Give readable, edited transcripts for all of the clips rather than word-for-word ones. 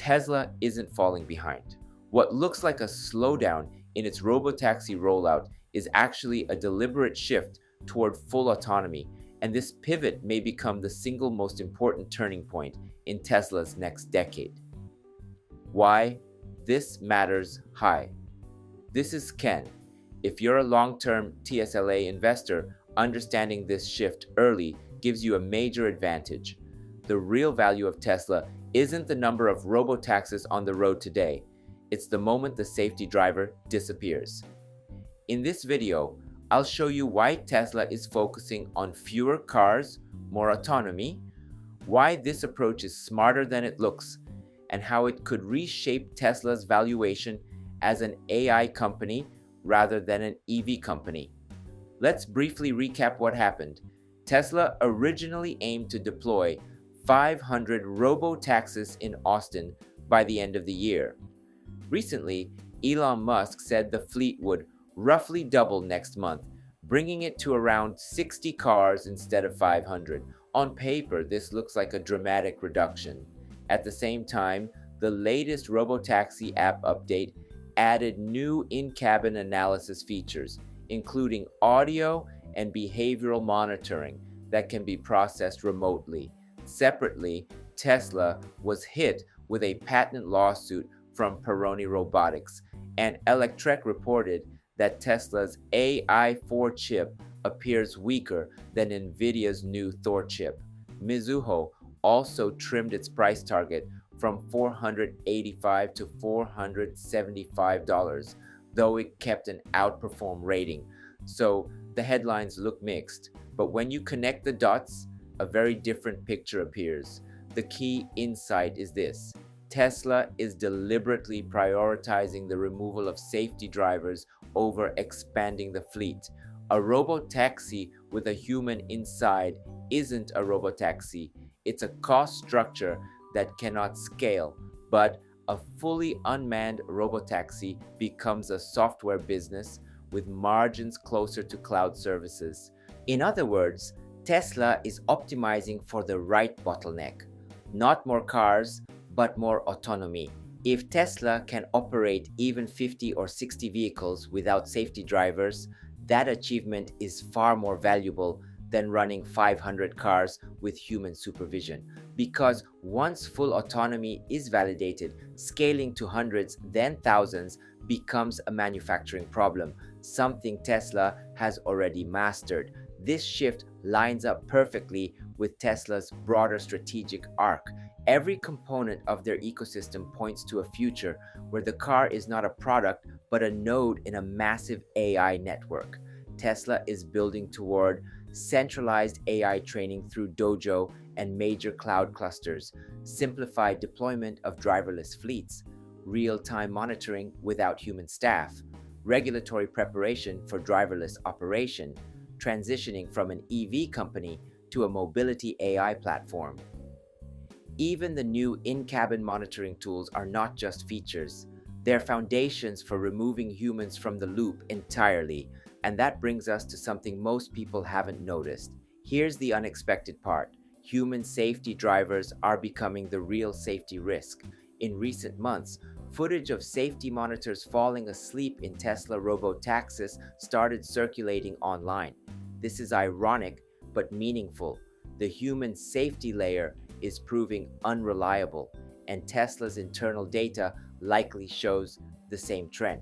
Tesla isn't falling behind. What looks like a slowdown in its robotaxi rollout is actually a deliberate shift toward full autonomy, and this pivot may become the single most important turning point in Tesla's next decade. Why this matters. Hi, this is Ken. If you're a long-term TSLA investor, understanding this shift early gives you a major advantage. The real value of Tesla isn't the number of robotaxis on the road today. It's the moment the safety driver disappears. In this video, I'll show you why Tesla is focusing on fewer cars, more autonomy, why this approach is smarter than it looks, and how it could reshape Tesla's valuation as an AI company rather than an EV company. Let's briefly recap what happened. Tesla originally aimed to deploy 500 robotaxis in Austin by the end of the year. Recently, Elon Musk said the fleet would roughly double next month, bringing it to around 60 cars instead of 500. On paper, this looks like a dramatic reduction. At the same time, the latest Robotaxi app update added new in-cabin analysis features, including audio and behavioral monitoring that can be processed remotely. Separately, Tesla was hit with a patent lawsuit from Peroni Robotics, and Electrek reported that Tesla's AI4 chip appears weaker than NVIDIA's new Thor chip. Mizuho also trimmed its price target from $485 to $475, though it kept an outperform rating. So the headlines look mixed, but when you connect the dots, a very different picture appears. The key insight is this: Tesla is deliberately prioritizing the removal of safety drivers over expanding the fleet. A robotaxi with a human inside isn't a robotaxi. It's a cost structure that cannot scale, but a fully unmanned robotaxi becomes a software business with margins closer to cloud services. In other words, Tesla is optimizing for the right bottleneck. Not more cars, but more autonomy. If Tesla can operate even 50 or 60 vehicles without safety drivers, that achievement is far more valuable than running 500 cars with human supervision. Because once full autonomy is validated, scaling to hundreds, then thousands becomes a manufacturing problem, something Tesla has already mastered. This shift lines up perfectly with Tesla's broader strategic arc. Every component of their ecosystem points to a future where the car is not a product but a node in a massive AI network. Tesla is building toward centralized AI training through Dojo and major cloud clusters, simplified deployment of driverless fleets, real-time monitoring without human staff, regulatory preparation for driverless operation, transitioning from an EV company to a mobility AI platform. Even the new in-cabin monitoring tools are not just features. They're foundations for removing humans from the loop entirely, and that brings us to something most people haven't noticed. Here's the unexpected part. Human safety drivers are becoming the real safety risk. In recent months, footage of safety monitors falling asleep in Tesla Robotaxis started circulating online. This is ironic but meaningful. The human safety layer is proving unreliable, and Tesla's internal data likely shows the same trend.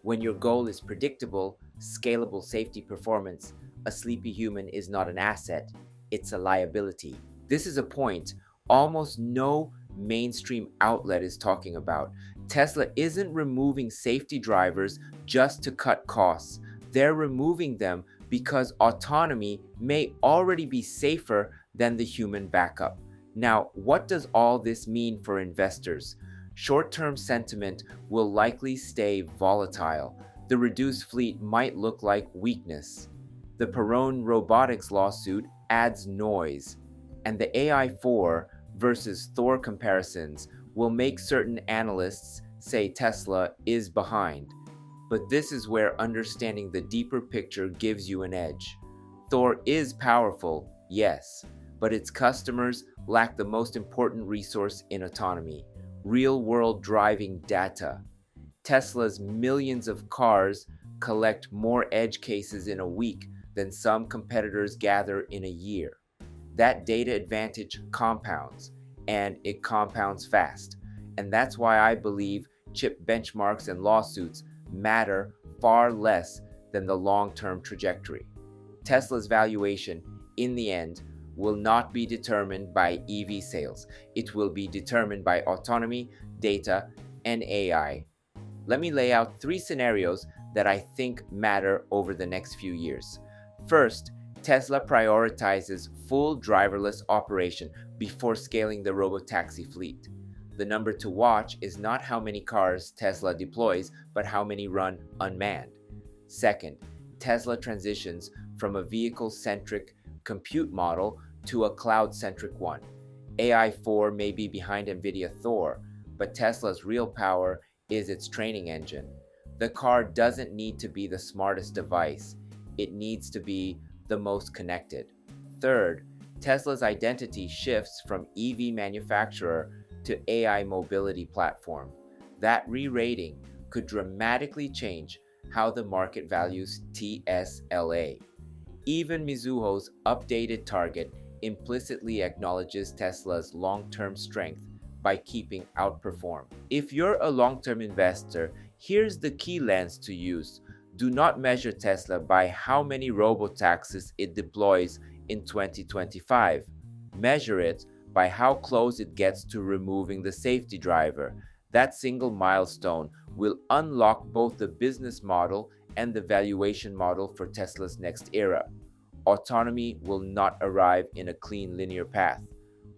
When your goal is predictable, scalable safety performance, a sleepy human is not an asset, it's a liability. This is a point almost no mainstream outlet is talking about. Tesla isn't removing safety drivers just to cut costs. They're removing them because autonomy may already be safer than the human backup. Now, what does all this mean for investors? Short-term sentiment will likely stay volatile. The reduced fleet might look like weakness. The Peroni Robotics lawsuit adds noise, and the AI4 versus Thor comparisons will make certain analysts say Tesla is behind. But this is where understanding the deeper picture gives you an edge. Thor is powerful, yes, but its customers lack the most important resource in autonomy: real-world driving data. Tesla's millions of cars collect more edge cases in a week than some competitors gather in a year. That data advantage compounds, and it compounds fast. And that's why I believe chip benchmarks and lawsuits matter far less than the long-term trajectory. Tesla's valuation, in the end, will not be determined by EV sales. It will be determined by autonomy, data, and AI. Let me lay out 3 scenarios that I think matter over the next few years. First, Tesla prioritizes full driverless operation before scaling the robotaxi fleet. The number to watch is not how many cars Tesla deploys, but how many run unmanned. Second, Tesla transitions from a vehicle-centric compute model to a cloud-centric one. AI4 may be behind NVIDIA Thor, but Tesla's real power is its training engine. The car doesn't need to be the smartest device. It needs to be the most connected. Third, Tesla's identity shifts from EV manufacturer to AI mobility platform. That re-rating could dramatically change how the market values TSLA. Even Mizuho's updated target implicitly acknowledges Tesla's long-term strength by keeping outperform. If you're a long-term investor, here's the key lens to use. Do not measure Tesla by how many robotaxis it deploys in 2025. Measure it by how close it gets to removing the safety driver. That single milestone will unlock both the business model and the valuation model for Tesla's next era. Autonomy will not arrive in a clean linear path.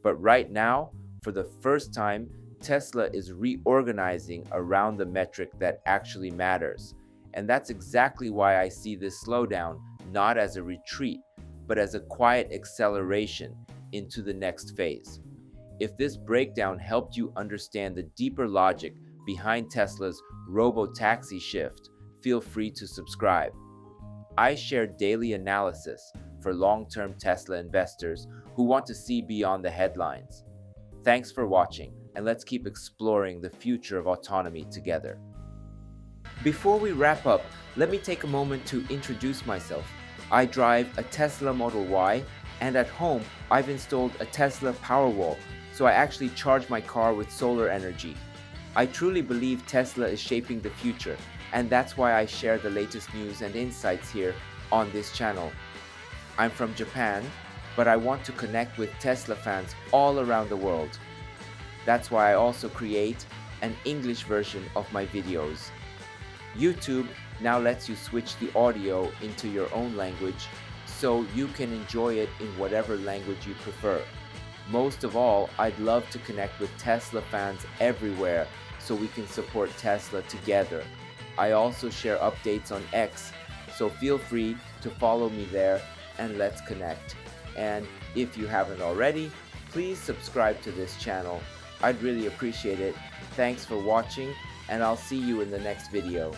But right now, for the first time, Tesla is reorganizing around the metric that actually matters. And that's exactly why I see this slowdown not as a retreat, but as a quiet acceleration into the next phase. If this breakdown helped you understand the deeper logic behind Tesla's Robotaxi shift, feel free to subscribe. I share daily analysis for long-term Tesla investors who want to see beyond the headlines. Thanks for watching, and let's keep exploring the future of autonomy together. Before we wrap up, let me take a moment to introduce myself. I drive a Tesla Model Y, and at home, I've installed a Tesla Powerwall, so I actually charge my car with solar energy. I truly believe Tesla is shaping the future, and that's why I share the latest news and insights here on this channel. I'm from Japan, but I want to connect with Tesla fans all around the world. That's why I also create an English version of my videos. YouTube now lets you switch the audio into your own language, so you can enjoy it in whatever language you prefer. Most of all, I'd love to connect with Tesla fans everywhere so we can support Tesla together. I also share updates on X, so feel free to follow me there and let's connect. And if you haven't already, please subscribe to this channel. I'd really appreciate it. Thanks for watching, and I'll see you in the next video.